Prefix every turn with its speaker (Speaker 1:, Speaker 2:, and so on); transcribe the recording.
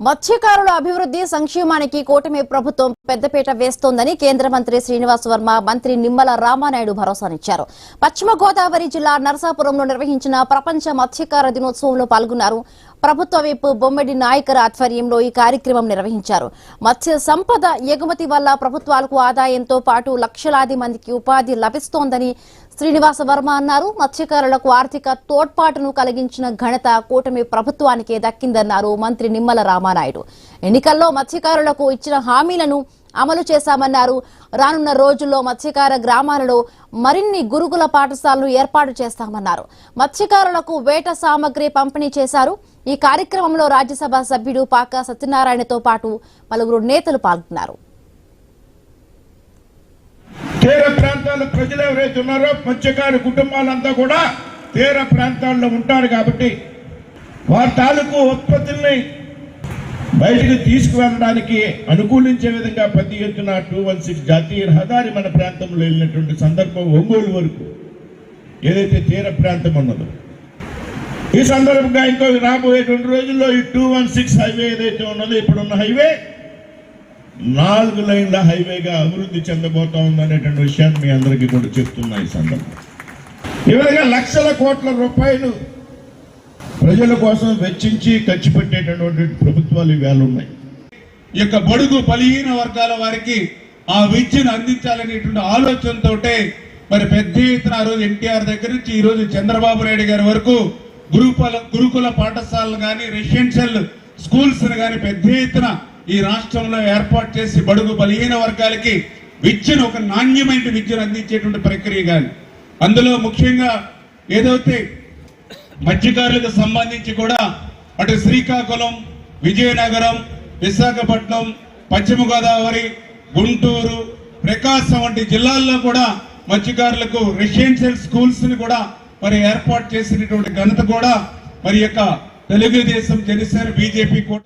Speaker 1: మత్స్యకారుల అభివృద్ధి సంక్షేమానికి కూటమి ప్రభుత్వం పెద్దపీట వేస్తోందని కేంద్ర మంత్రి శ్రీనివాస్ వర్మ మంత్రి నిమ్మల రామానాయుడు భరోసానిచ్చారు. పశ్చిమ గోదావరి జిల్లా నరసాపురంలో నిర్వహించిన ప్రపంచ మత్స్యకార దినోత్సవంలో పాల్గొన్నారు. ప్రభుత్వ విప్ బొమ్మిడి నాయకర్ ఆధ్వర్యంలో ఈ కార్యక్రమం నిర్వహించారు. మత్స్య సంపద ఎగుమతి వల్ల ప్రభుత్వాలకు ఆదాయంతో పాటు లక్షలాది మందికి ఉపాధి లభిస్తోందని శ్రీనివాస వర్మ అన్నారు. మత్స్యకారులకు ఆర్థిక తోడ్పాటును కలిగించిన ఘనత కూటమి ప్రభుత్వానికే దక్కిందన్నారు మంత్రి నిమ్మల రామానాయుడు. ఎన్నికల్లో మత్స్యకారులకు ఇచ్చిన హామీలను అమలు చేశామన్నారు. రానున్న రోజుల్లో మత్స్యకార గ్రామాలలో మరిన్ని గురుకుల పాఠశాలలు ఏర్పాటు చేస్తామన్నారు. మత్స్యకారులకు వేట సామగ్రి పంపిణీ చేశారు. ఈ కార్యక్రమంలో రాజ్యసభ సభ్యుడు పాక సత్యనారాయణతో పాటు పలువురు నేతలు పాల్గొన్నారు.
Speaker 2: తీర ప్రాంతాల ప్రజలు ఎవరైతే ఉన్నారో మత్స్యకారు కుటుంబాలంతా కూడా తీర ప్రాంతాల్లో ఉంటారు కాబట్టి వారి తాలూకు ఉత్పత్తుల్ని బయటకు తీసుకువెళ్ళడానికి అనుకూలించే విధంగా పెద్ద ఎత్తున 216 జాతీయ రహదారి మన ప్రాంతంలో వెళ్ళినటువంటి సందర్భం ఒంగోలు వరకు ఏదైతే తీర ప్రాంతం ఉన్నదో ఈ సందర్భంగా ఇంకో రాబోయే 2 రోజుల్లో ఈ 216 హైవే ఏదైతే ఉన్నదో ఇప్పుడున్న హైవే 4 లైన్ల హైవేగా అభివృద్ధి చెందబోతా ఉందనేటువంటి విషయాన్ని మీ అందరికీ కూడా చెప్తున్నా. ఈ సందర్భం ఈ విధంగా లక్షల కోట్ల రూపాయలు ప్రజల కోసం వెచ్చించి ఖర్చు పెట్టేటటువంటి ప్రభుత్వాలు ఈవేళ ఉన్నాయి.
Speaker 3: ఈ యొక్క బడుగు బలహీన వర్గాల వారికి ఆ విద్యను అందించాలనేటువంటి ఆలోచనతో మరి పెద్ద ఎత్తున ఆ రోజు ఎన్టీఆర్ దగ్గర నుంచి ఈ రోజు చంద్రబాబు నాయుడు గారి వరకు గురుకుల పాఠశాలలు కానీ రెసిడెన్షియల్ స్కూల్స్ కానీ పెద్ద ఎత్తున ఈ రాష్ట్రంలో ఏర్పాటు చేసి బడుగు బలహీన వర్గాలకి విద్యను ఒక నాణ్యమైన విద్యను అందించేటువంటి ప్రక్రియ కానీ అందులో ముఖ్యంగా ఏదైతే మత్స్యకారులకు సంబంధించి కూడా అటు శ్రీకాకుళం, విజయనగరం, విశాఖపట్నం, పశ్చిమ గోదావరి, గుంటూరు, ప్రకాశం వంటి జిల్లాల్లో కూడా మత్స్యకారులకు రెసిడెన్షియల్ స్కూల్స్ ని కూడా మరి ఏర్పాటు చేసినటువంటి ఘనత కూడా మరి యొక్క తెలుగుదేశం, జనసేన, బీజేపీ కూడా